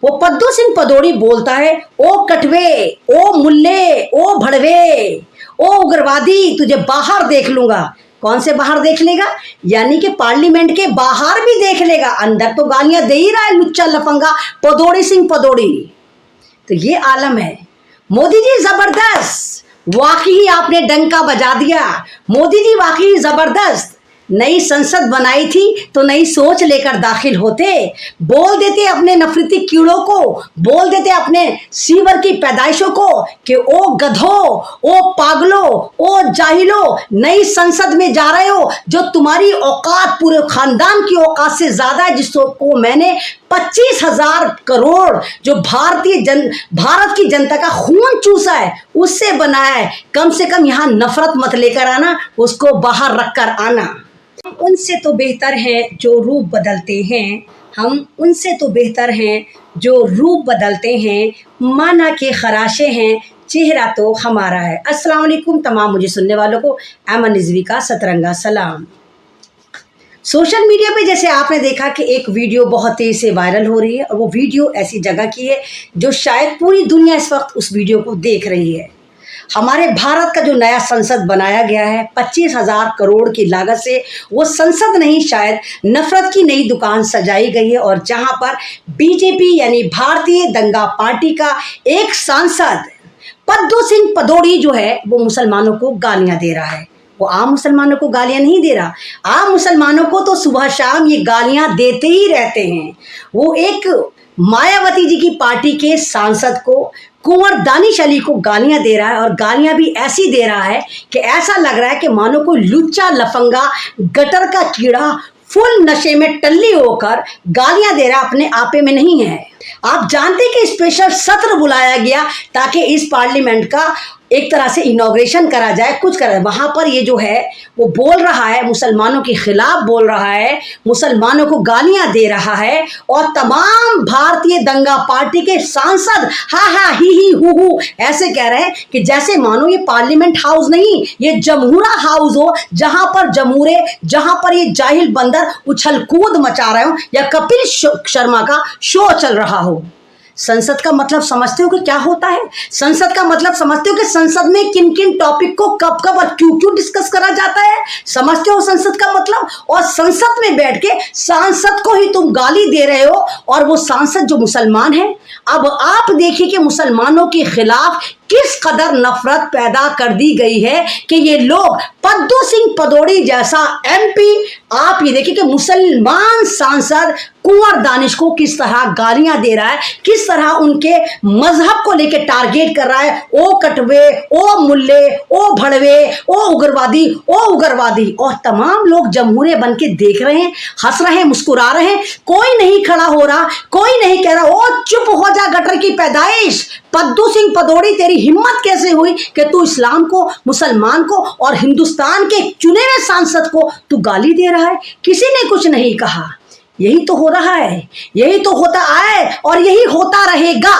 वो पद्दू सिंह पदौड़ी बोलता है, ओ कटवे, ओ मुल्ले, ओ भड़वे, ओ उग्रवादी, तुझे बाहर देख लूंगा। कौन से बाहर देख लेगा? यानी कि पार्लियामेंट के बाहर भी देख लेगा, अंदर तो गालियां दे ही रहा है लुच्चा लफंगा पदौड़ी सिंह पदौड़ी। तो ये आलम है। मोदी जी जबरदस्त, वाकई आपने डंका बजा दिया। मोदी जी वाकई जबरदस्त। नई संसद बनाई थी तो नई सोच लेकर दाखिल होते, बोल देते अपने नफरती कीड़ों को, बोल देते अपने सीवर की पैदाइशों को कि ओ गधो, ओ पागलो, ओ जाहिलो, नई संसद में जा रहे हो जो तुम्हारी औकात पूरे खानदान की औकात से ज्यादा है, जिसको मैंने 25,000 करोड़ जो भारत की जनता का खून चूसा है उससे बनाया है। कम से कम यहाँ नफरत मत लेकर आना, उसको बाहर रख कर आना। उनसे तो बेहतर है जो रूप बदलते हैं, हम उनसे तो बेहतर हैं जो रूप बदलते हैं, माना के खराशे हैं, चेहरा तो हमारा है। अस्सलाम वालेकुम तमाम मुझे सुनने वालों को ऐमन रिजवी का सतरंगा सलाम। सोशल मीडिया पे जैसे आपने देखा कि एक वीडियो बहुत तेज़ी से वायरल हो रही है, और वो वीडियो ऐसी जगह की है जो शायद पूरी दुनिया इस वक्त उस वीडियो को देख रही है। हमारे भारत का जो नया संसद बनाया गया है 25,000 करोड़ की लागत से, वो संसद नहीं शायद नफरत की नई दुकान सजाई गई है, और जहां पर बीजेपी यानी भारतीय दंगा पार्टी का एक सांसद पद्दू सिंह पदौड़ी जो है वो मुसलमानों को गालियां दे रहा है। वो आम मुसलमानों को गालियां नहीं दे रहा, आम मुसलमानों को तो सुबह शाम ये गालियां देते ही रहते हैं। वो एक मायावती जी की पार्टी के सांसद को, कुंवर दानिश अली को गालियां दे रहा है, और गालियां भी ऐसी दे रहा है कि ऐसा लग रहा है कि मानो कोई लुच्चा लफंगा गटर का कीड़ा फुल नशे में टल्ली होकर गालियां दे रहा, अपने आपे में नहीं है। आप जानते कि स्पेशल सत्र बुलाया गया ताकि इस पार्लियामेंट का एक तरह से इनॉग्रेशन करा जाए, कुछ करा। वहां पर ये जो है वो बोल रहा है, मुसलमानों के खिलाफ बोल रहा है, मुसलमानों को गालियां दे रहा है, और तमाम भारतीय दंगा पार्टी के सांसद हा हा ही हु ऐसे कह रहे हैं कि जैसे मानो ये पार्लियामेंट हाउस नहीं, ये जमहूरा हाउस हो, जहां पर ये जाहिल बंदर उछल कूद मचा रहे हो या कपिल शर्मा का शो चल रहा हो। संसद का मतलब समझते हो कि क्या होता है? संसद का मतलब समझते हो कि संसद में किन किन टॉपिक को कब कब और क्यों क्यों डिस्कस करा जाता है? समझते हो संसद का मतलब? और संसद में बैठ के सांसद को ही तुम गाली दे रहे हो, और वो सांसद जो मुसलमान है। अब आप देखिए कि मुसलमानों के खिलाफ किस कदर नफरत पैदा कर दी गई है कि ये लोग पद्दू सिंह पदौड़ी जैसा एमपी, आप ये देखिए कि मुसलमान सांसद कुंवर दानिश को किस तरह गालियां दे रहा है, किस तरह उनके मजहब को लेकर टारगेट कर रहा है। ओ कटवे, ओ मुल्ले, ओ भड़वे, ओ उग्रवादी, और तमाम लोग जमहूरे बन के देख रहे हैं, हंस रहे हैं, मुस्कुरा रहे हैं। कोई नहीं खड़ा हो रहा, कोई नहीं कह रहा ओ चुप हो जा गटर की पैदाइश, पद्दू सिंह पदौड़ी तेरी हिम्मत कैसे हुई कि तू इस्लाम को, मुसलमान को और हिंदुस्तान के चुने हुए सांसद को तू गाली दे रहा है? किसी ने कुछ नहीं कहा। यही तो हो रहा है, यही तो होता आए और यही होता रहेगा।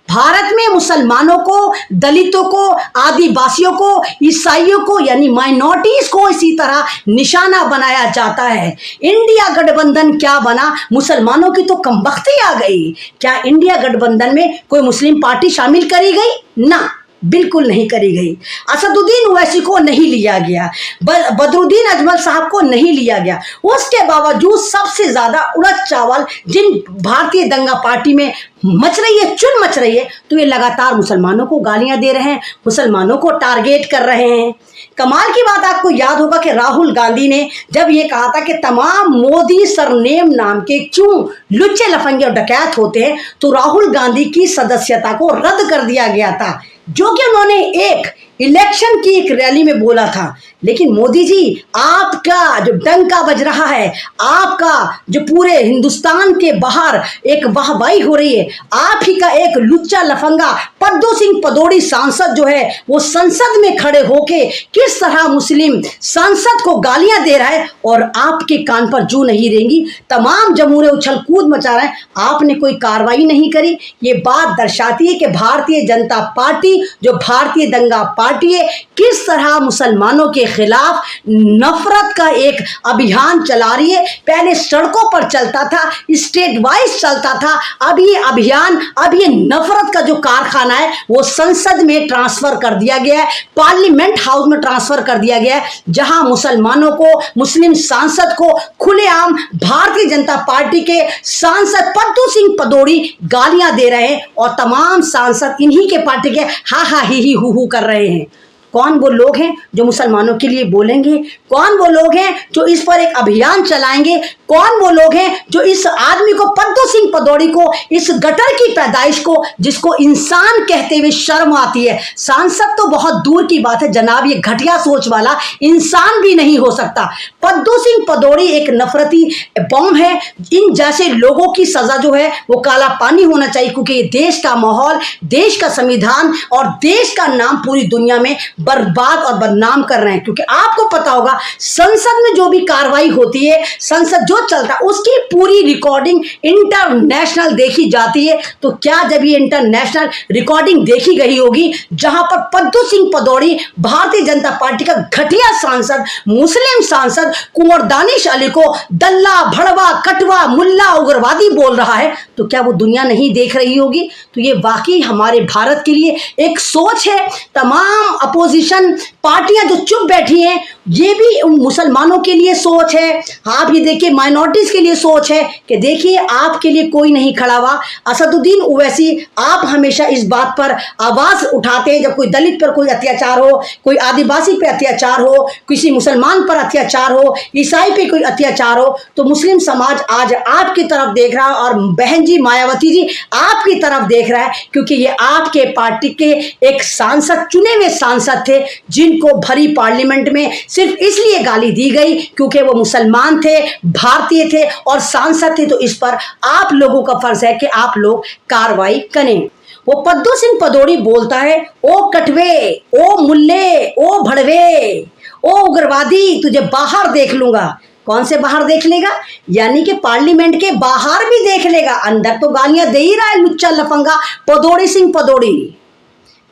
भारत में मुसलमानों को, दलितों को, आदिवासियों को, ईसाइयों को यानी माइनॉरिटीज को इसी तरह निशाना बनाया जाता है। इंडिया गठबंधन क्या बना? मुसलमानों की तो कमबख्ती आ गई। क्या इंडिया गठबंधन में कोई मुस्लिम पार्टी शामिल करी गई? ना, बिल्कुल नहीं करी गई। असदुद्दीन ओवैसी को नहीं लिया गया, बदरुद्दीन अजमल साहब को नहीं लिया गया। उसके बावजूद सबसे ज्यादा उड़द चावल जिन भारतीय दंगा पार्टी में मच रही है, चुन मच रही है, तो ये लगातार मुसलमानों को गालियां दे रहे हैं, मुसलमानों को टारगेट कर रहे हैं। कमाल की बात आपको याद होगा कि राहुल गांधी ने जब ये कहा था कि तमाम मोदी सरनेम नाम के क्यों लुच्चे लफंगे और डकैत होते हैं, तो राहुल गांधी की सदस्यता को रद्द कर दिया गया था, जो कि उन्होंने एक इलेक्शन की एक रैली में बोला था। लेकिन मोदी जी, आपका जो डंका बज रहा है, आपका जो पूरे हिंदुस्तान के बाहर एक वाहवाही हो रही है, आप ही का एक लुच्चा लफंगा पद्दू सिंह पदौड़ी सांसद जो है वो संसद में खड़े होके किस तरह मुस्लिम सांसद को गालियां दे रहा है, और आपके कान पर जू नहीं रहेंगी। तमाम जमहूरे उछल कूद मचा रहे हैं, आपने कोई कार्रवाई नहीं करी। ये बात दर्शाती है कि भारतीय जनता पार्टी जो भारतीय दंगा पार्टी है किस तरह मुसलमानों के खिलाफ नफरत का एक अभियान चला रही है। पहले सड़कों पर चलता था, स्टेट वाइज चलता था, अब ये अभियान, अब ये नफरत का जो कारखाना है वो संसद में ट्रांसफर कर दिया गया है, पार्लियामेंट हाउस में ट्रांसफर कर दिया गया है, जहां मुसलमानों को, मुस्लिम सांसद को खुलेआम भारतीय जनता पार्टी के सांसद पद्दू सिंह पदौड़ी गालियां दे रहे हैं और तमाम सांसद इन्हीं के पार्टी के हा हा ही हु कर रहे हैं। कौन वो लोग हैं जो मुसलमानों के लिए बोलेंगे? कौन वो लोग हैं जो इस पर एक अभियान चलाएंगे? कौन वो लोग हैं जो इस आदमी को, पद्दू सिंह पदौड़ी को, इस गटर की पैदाइश को, जिसको इंसान कहते हुए शर्म आती है, सांसद तो बहुत दूर की बात है जनाब, ये घटिया सोच वाला इंसान भी नहीं हो सकता। पद्दू सिंह पदौड़ी एक नफरती बम है। इन जैसे लोगों की सजा जो है वो काला पानी होना चाहिए, क्योंकि ये देश का माहौल, देश का संविधान और देश का नाम पूरी दुनिया में बर्बाद और बदनाम कर रहे हैं। क्योंकि आपको पता होगा संसद में जो भी कार्रवाई होती है, संसद जो चलता है, उसकी पूरी रिकॉर्डिंग इंटरनेशनल देखी जाती है। तो क्या जब ये इंटरनेशनल रिकॉर्डिंग देखी गई होगी जहां पर पद्दू सिंह पदौड़ी भारतीय जनता पार्टी का घटिया सांसद, मुस्लिम सांसद कुंवर दानिश अली को दल्ला, भड़वा, कटवा, मुल्ला, उग्रवादी बोल रहा है, तो क्या वो दुनिया नहीं देख रही होगी? तो ये वाकई हमारे भारत के लिए एक सोच है। तमाम अपोजिशन पार्टियां जो चुप बैठी हैं, ये भी मुसलमानों के लिए सोच है। आप ये देखिए, माइनॉरिटीज के लिए सोच है कि देखिए आपके लिए कोई नहीं खड़ा हुआ। असदुद्दीन ओवैसी, आप हमेशा इस बात पर आवाज उठाते हैं जब कोई दलित पर कोई अत्याचार हो, कोई आदिवासी पे अत्याचार हो, किसी मुसलमान पर अत्याचार हो, ईसाई पे कोई अत्याचार हो, तो मुस्लिम समाज आज आपकी तरफ देख रहा है और बहन जी मायावती जी आपकी तरफ देख रहा है, क्योंकि ये आपके पार्टी के एक सांसद, चुने हुए सांसद थे, जिनको भरी पार्लियामेंट में सिर्फ इसलिए गाली दी गई क्योंकि वो मुसलमान थे, भारतीय थे और सांसद थे। तो इस पर आप लोगों का फर्ज है कि आप लोग कार्रवाई करें। वो पद्दू सिंह पदौड़ी बोलता है, ओ कटवे, ओ मुल्ले, ओ भड़वे, ओ उग्रवादी, तुझे बाहर देख लूंगा। कौन से बाहर देख लेगा? यानी कि पार्लियामेंट के बाहर भी देख लेगा, अंदर तो गालियां दे ही रहा है लुच्चा लफंगा पदौड़ी सिंह पदौड़ी।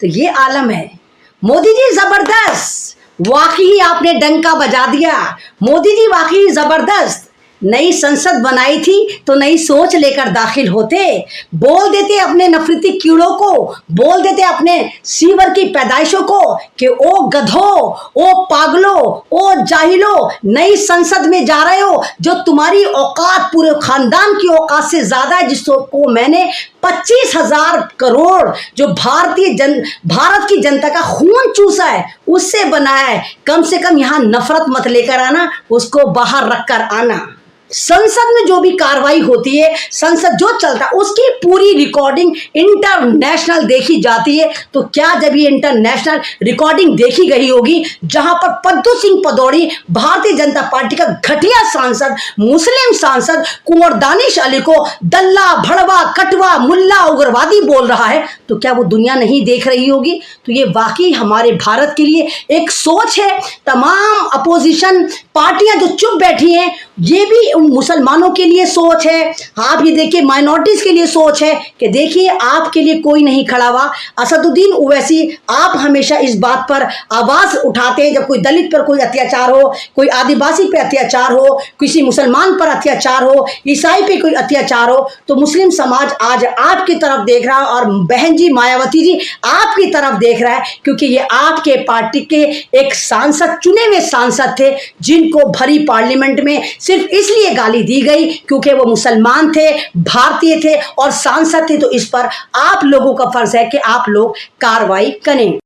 तो ये आलम है। मोदी जी जबरदस्त, वाकई आपने डंका बजा दिया। मोदी जी वाकई जबरदस्त। नई संसद बनाई थी तो नई सोच लेकर दाखिल होते, बोल देते अपने नफरती कीड़ों को, बोल देते अपने सीवर की पैदाइशों को कि ओ गधो, ओ पागलो, ओ जाहिलो, नई संसद में जा रहे हो जो तुम्हारी औकात पूरे खानदान की औकात से ज्यादा है, जिसको मैंने 25,000 करोड़ जो भारत की जनता का खून चूसा है उससे बनाया है। कम से कम यहां नफरत मत लेकर आना, उसको बाहर रखकर आना। संसद में जो भी कार्रवाई होती है, संसद जो चलता है, उसकी पूरी रिकॉर्डिंग इंटरनेशनल देखी जाती है। तो क्या जब ये इंटरनेशनल रिकॉर्डिंग देखी गई होगी जहां पर पद्दू सिंह पदौड़ी भारतीय जनता पार्टी का घटिया सांसद, मुस्लिम सांसद कुंवर दानिश अली को दल्ला, भड़वा, कटवा, मुल्ला, उग्रवादी बोल रहा है, तो क्या वो दुनिया नहीं देख रही होगी? तो ये वाकई हमारे भारत के लिए एक सोच है। तमाम अपोजिशन पार्टियां जो चुप बैठी हैं, ये भी मुसलमानों के लिए सोच है। आप ये देखिए, माइनॉरिटीज के लिए सोच है कि देखिए आपके लिए कोई नहीं खड़ा हुआ। असदुद्दीन ओवैसी, आप हमेशा इस बात पर आवाज उठाते हैं जब कोई दलित पर कोई अत्याचार हो, कोई आदिवासी पे अत्याचार हो, किसी मुसलमान पर अत्याचार हो, ईसाई पे कोई अत्याचार हो, तो मुस्लिम समाज आज आपकी तरफ देख रहा है और बहन जी मायावती जी आपकी तरफ देख रहा है, क्योंकि ये आपके पार्टी के एक सांसद, चुने हुए सांसद थे, जिनको भरी पार्लियामेंट में सिर्फ इसलिए गाली दी गई क्योंकि वो मुसलमान थे, भारतीय थे और सांसद थे। तो इस पर आप लोगों का फर्ज है कि आप लोग कार्रवाई करें।